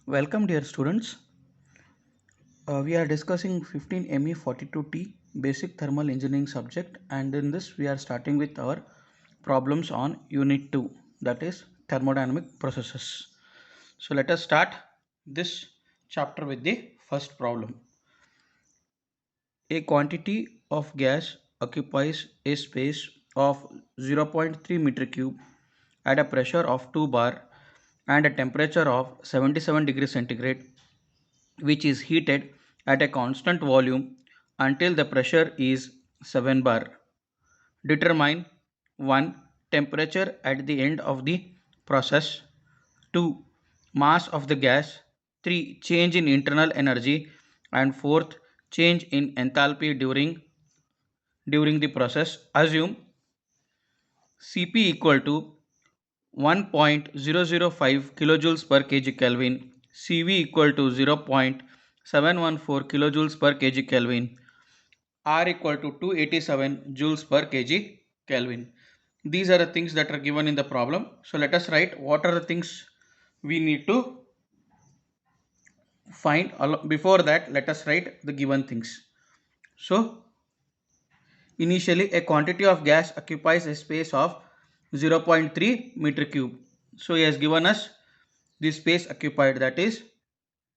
Welcome dear students. We are discussing 15 ME 42T basic thermal engineering subject, and in this we are starting with our problems on unit 2, that is thermodynamic processes. So let us start this chapter with the first problem. A quantity of gas occupies a space of 0.3 meter cube at a pressure of 2 bar and a temperature of 77 degrees centigrade, which is heated at a constant volume until the pressure is 7 bar. Determine 1. Temperature at the end of the process. 2. Mass of the gas. 3. Change in internal energy. And 4th, change in enthalpy during the process. Assume Cp equal to 1.005 kilojoules per kg Kelvin, Cv equal to 0.714 kilojoules per kg Kelvin, R equal to 287 joules per kg Kelvin. These are the things that are given in the problem. So let us write what are the things we need to find. Before that, let us write the given things. So initially, a quantity of gas occupies a space of 0.3 meter cube. So he has given us the space occupied, that is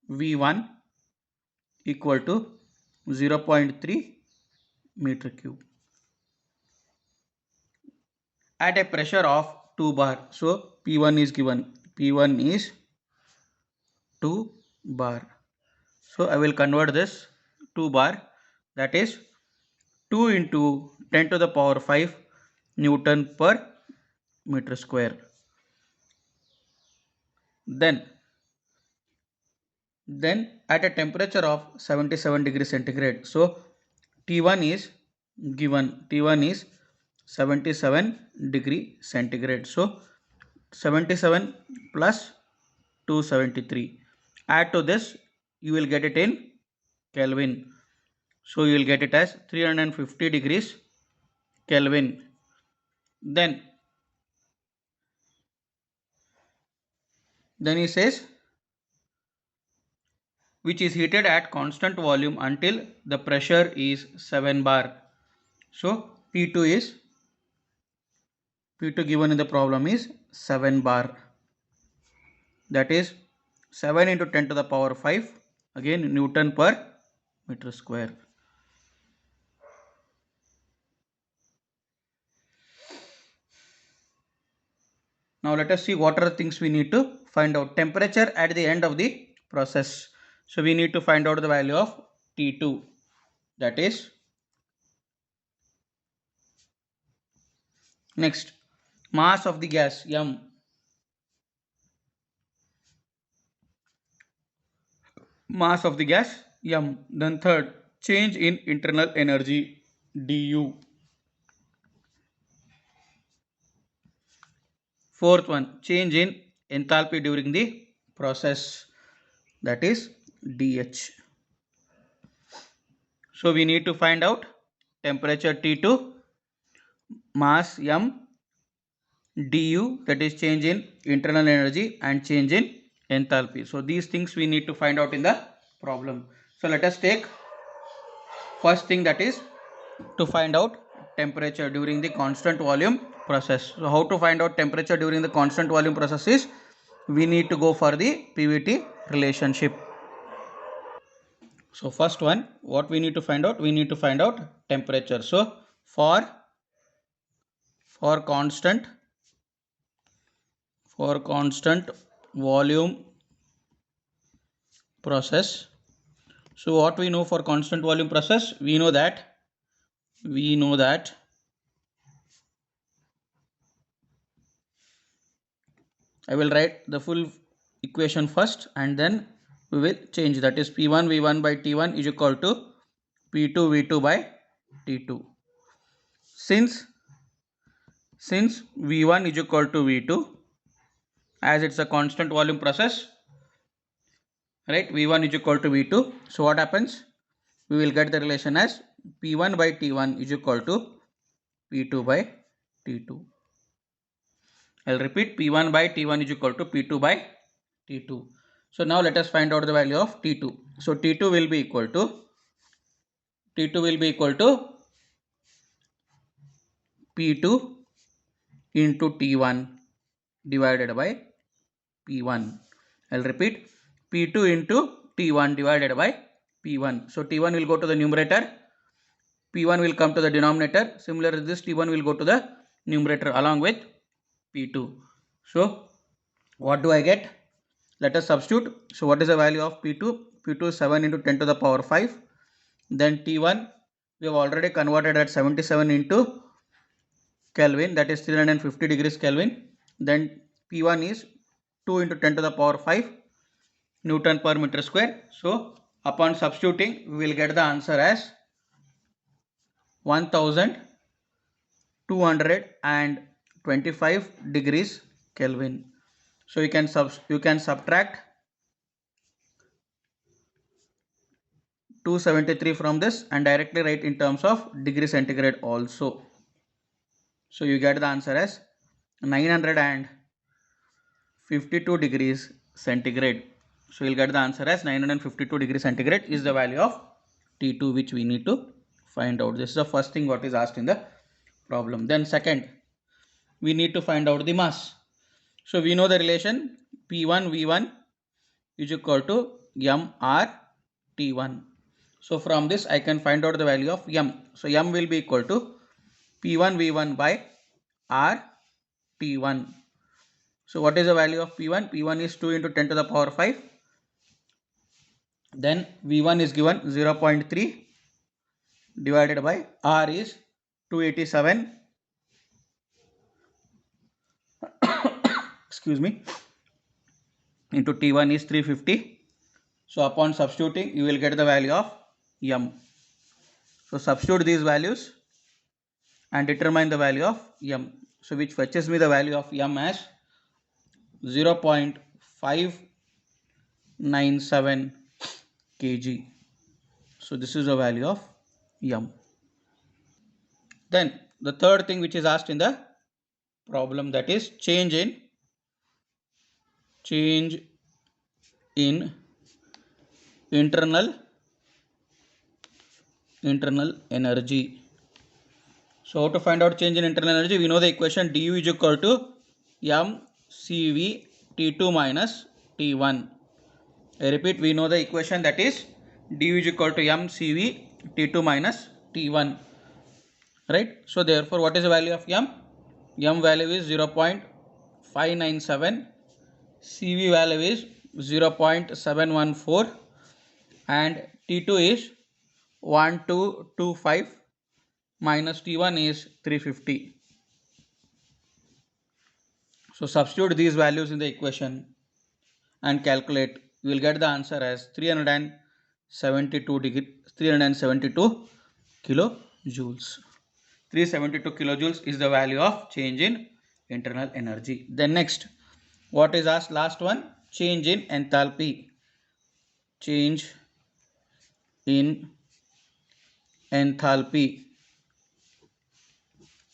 V1 equal to 0.3 meter cube at a pressure of 2 bar. So P1 is given. P1 is 2 bar. So I will convert this 2 bar, that is 2 into 10 to the power 5 Newton per meter square. Then at a temperature of 77 degrees centigrade. So T1 is given. T1 is 77 degree centigrade. So 77 plus 273. Add to this, you will get it in Kelvin. So you will get it as 350 degrees Kelvin. Then he says, which is heated at constant volume until the pressure is 7 bar. So P2 given in the problem is 7 bar, that is 7 into 10 to the power 5, again Newton per meter square. Now let us see what are the things we need to find out. Temperature at the end of the process. So we need to find out the value of T2, that is, next, mass of the gas M. Mass of the gas M. Then third, change in internal energy du. Fourth one, change in enthalpy during the process, that is dH. So we need to find out temperature T2, mass M, du, that is change in internal energy, and change in enthalpy. So these things we need to find out in the problem. So let us take first thing, that is to find out temperature during the constant volume process. So how to find out temperature during the constant volume process is, we need to go for the PVT relationship. So first one, what we need to find out? We need to find out temperature. So for constant volume process. So what we know for constant volume process? We know that I will write the full equation first and then we will change, that is P1 V1 by T1 is equal to P2 V2 by T2. Since V1 is equal to V2, as it's a constant volume process, right, V1 is equal to V2. So what happens? We will get the relation as P1 by T1 is equal to P2 by T2. I'll repeat, P1 by T1 is equal to P2 by T2. So now let us find out the value of T2. So T2 will be equal to P2 into T1 divided by P1. I'll repeat, P2 into T1 divided by P1. So T1 will go to the numerator, P1 will come to the denominator. Similarly, this T1 will go to the numerator along with P2. So what do I get? Let us substitute. So what is the value of P2? P2 is 7 into 10 to the power 5. Then T1 we have already converted at 77 into Kelvin, that is 350 degrees Kelvin. Then P1 is 2 into 10 to the power 5 Newton per meter square. So upon substituting we will get the answer as 1225 degrees Kelvin. So you can subtract 273 from this and directly write in terms of degree centigrade also. So you get the answer as 952 degrees centigrade. So you'll get the answer as 952 degrees centigrade is the value of T2 which we need to find out. This is the first thing what is asked in the problem. Then second, we need to find out the mass. So we know the relation P1 V1 is equal to mR T1. So from this I can find out the value of m. So m will be equal to P1 V1 by R T1. So what is the value of P1? P1 is 2 into 10 to the power 5. Then V1 is given 0.3 divided by R is 287. Excuse me. Into T1 is 350. So upon substituting you will get the value of m. So substitute these values and determine the value of m. So which fetches me the value of m as 0.597 kg. So this is the value of m. Then the third thing which is asked in the problem, that is change in internal energy. So how to find out change in internal energy? We know the equation du is equal to mCV T2 minus T1. I repeat, we know the equation, that is du is equal to mCV T2 minus T1. Right? So therefore what is the value of m? M value is 0.597, CV value is 0.714 and T2 is 1225 minus T1 is 350. So substitute these values in the equation and calculate. You will get the answer as 372 kilojoules. 372 kilojoules is the value of change in internal energy. Then next, what is asked? Last one, change in enthalpy. Change in enthalpy,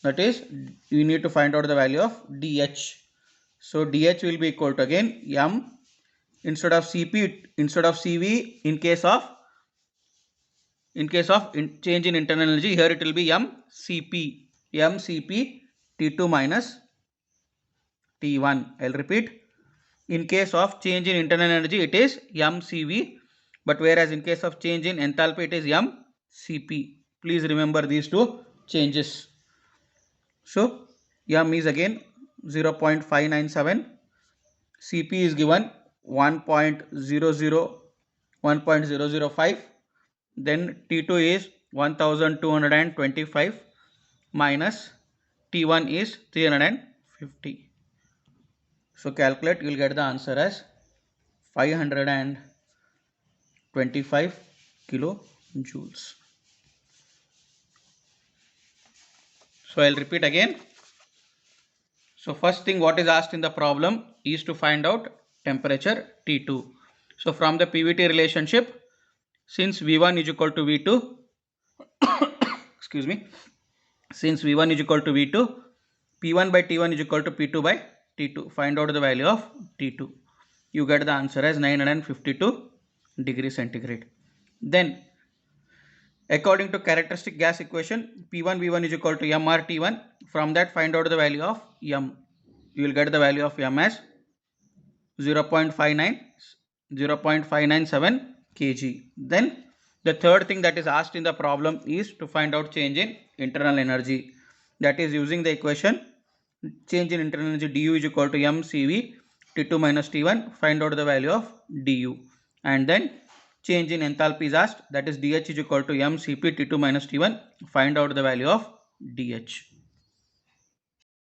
that is you need to find out the value of dH. So dH will be equal to again m instead of CV in case of change in internal energy. Here it will be mCP T2 minus T1. I'll repeat, in case of change in internal energy it is mCV, but whereas in case of change in enthalpy it is mCP. Please remember these two changes. So m is again 0.597, CP is given 1.005, then T2 is 1225 minus T1 is 350. So calculate, you will get the answer as 525 kilojoules. So I'll repeat again. So first thing what is asked in the problem is to find out temperature T2. So from the PVT relationship, since V1 is equal to V2, excuse me, since V1 is equal to V2, P1 by T1 is equal to P2 by T2. Find out the value of T2. you get the answer as 952 degrees centigrade. Then according to characteristic gas equation, P1 V1 is equal to m R T1. From that find out the value of m. You will get the value of m as 0.597 kg. Then the third thing that is asked in the problem is to find out change in internal energy. That is using the equation change in internal energy du is equal to mCv T2 minus T1. Find out the value of du. And then change in enthalpy is asked, that is dH is equal to mCp T2 minus T1. Find out the value of dH.